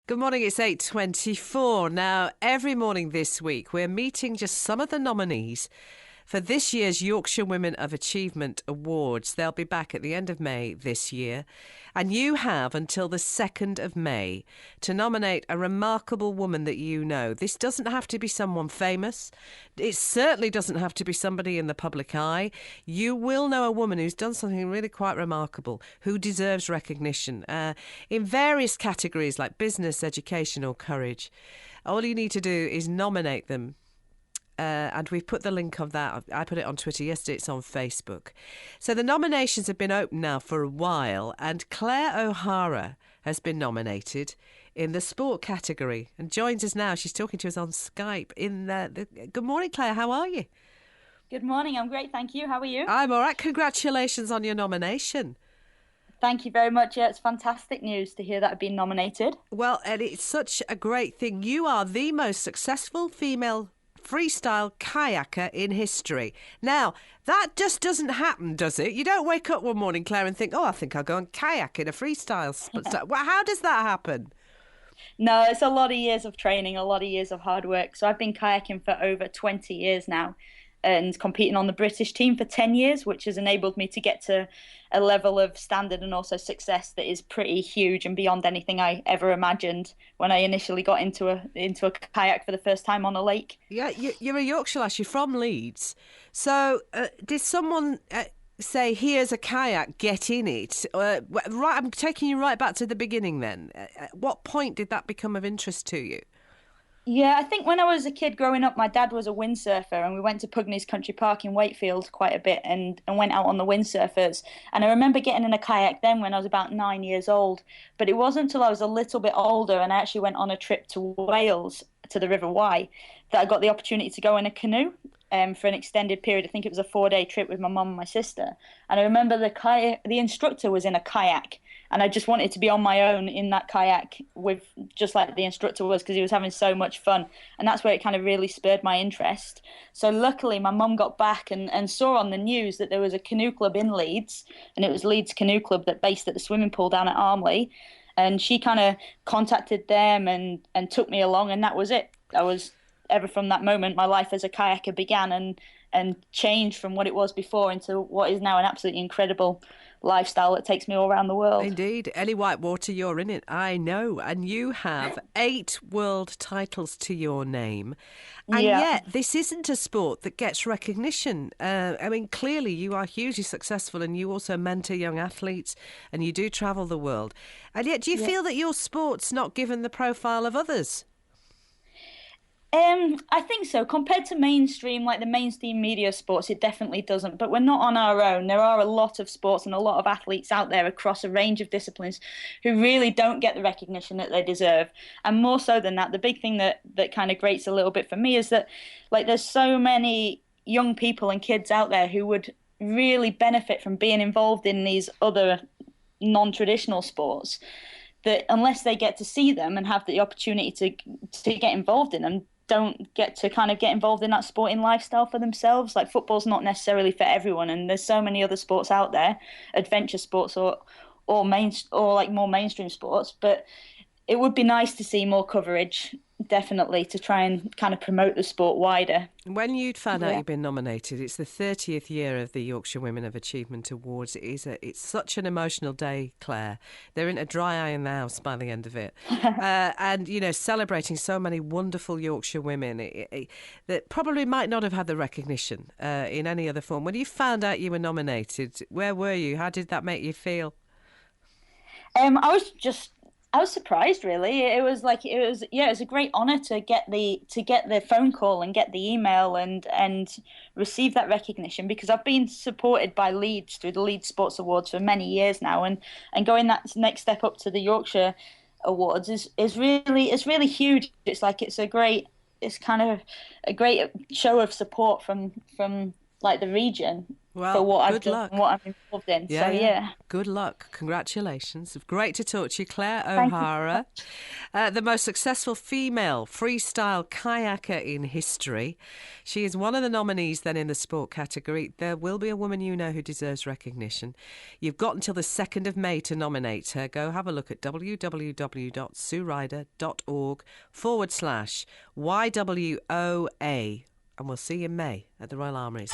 Good morning, it's 8:24. Now, every morning this week, we're meeting just some of the nominees for this year's Yorkshire Women of Achievement Awards. They'll be back at the end of May this year. And you have until the 2nd of May to nominate a remarkable woman that you know. This doesn't have to be someone famous. It certainly doesn't have to be somebody in the public eye. You will know a woman who's done something really quite remarkable, who deserves recognition in various categories like business, education or courage. All you need to do is nominate them. And we've put the link of that. I put it on Twitter yesterday. It's on Facebook. So the nominations have been open now for a while, and Claire O'Hara has been nominated in the sport category and joins us now. She's talking to us on Skype. Good morning, Claire. How are you? Good morning. I'm great, thank you. How are you? I'm all right. Congratulations on your nomination. Thank you very much. Yeah, it's fantastic news to hear that I've been nominated. Well, and it's such a great thing. You are the most successful female freestyle kayaker in history. Now, that just doesn't happen, does it? You don't wake up one morning, Claire, and think, I think I'll go and kayak in a freestyle. Well, how does that happen? No, it's a lot of years of training, a lot of years of hard work. So I've been kayaking for over 20 years now and competing on the British team for 10 years, which has enabled me to get to a level of standard and also success that is pretty huge and beyond anything I ever imagined when I initially got into a kayak for the first time on a lake. Yeah, you're a Yorkshire lass, you're from Leeds. So did someone say, here's a kayak, get in it? Right, I'm taking you right back to the beginning then. At what point did that become of interest to you? Yeah, I think when I was a kid growing up, my dad was a windsurfer and we went to Pugneys Country Park in Wakefield quite a bit and went out on the windsurfers. And I remember getting in a kayak then when I was about 9 years old. But it wasn't until I was a little bit older and I actually went on a trip to Wales, to the River Wye, that I got the opportunity to go in a canoe for an extended period. I think it was a 4-day trip with my mum and my sister. And I remember the instructor was in a kayak. And I just wanted to be on my own in that kayak with just like the instructor was because he was having so much fun. And that's where it kind of really spurred my interest. So luckily, my mum got back and saw on the news that there was a canoe club in Leeds. And it was Leeds Canoe Club that based at the swimming pool down at Armley. And she kind of contacted them and took me along. And that was it. Ever from that moment, my life as a kayaker began and changed from what it was before into what is now an absolutely incredible lifestyle that takes me all around the world. Indeed. Any white water, you're in it. I know. And you have 8 world titles to your name. And yet, this isn't a sport that gets recognition. I mean, clearly you are hugely successful and you also mentor young athletes and you do travel the world. And yet, do you feel that your sport's not given the profile of others? I think so. Compared to mainstream, like the mainstream media sports, it definitely doesn't. But we're not on our own. There are a lot of sports and a lot of athletes out there across a range of disciplines who really don't get the recognition that they deserve. And more so than that, the big thing that kind of grates a little bit for me is that like there's so many young people and kids out there who would really benefit from being involved in these other non-traditional sports that unless they get to see them and have the opportunity to get involved in them, don't get to kind of get involved in that sporting lifestyle for themselves. Like football's not necessarily for everyone, and there's so many other sports out there, adventure sports or like more mainstream sports. But it would be nice to see more coverage, definitely, to try and kind of promote the sport wider. When you'd found out you'd been nominated, it's the 30th year of the Yorkshire Women of Achievement Awards. It's such an emotional day, Claire. They're in a dry eye in the house by the end of it. And, you know, celebrating so many wonderful Yorkshire women that probably might not have had the recognition in any other form. When you found out you were nominated, where were you? How did that make you feel? I was surprised, really. It was a great honour to get the phone call and get the email and receive that recognition because I've been supported by Leeds through the Leeds Sports Awards for many years now, and going that next step up to the Yorkshire Awards is really huge. It's kind of a great show of support from like the region for Well, what I've good done and luck. what I'm involved in. Yeah, So yeah. yeah, Good luck. Congratulations. Great to talk to you, Claire thank you so O'Hara, much. the most successful female freestyle kayaker in history. She is one of the nominees then in the sport category. There will be a woman you know who deserves recognition. You've got until the 2nd of May to nominate her. Go have a look at www.sueryder.org/YWOA. And we'll see you in May at the Royal Armouries.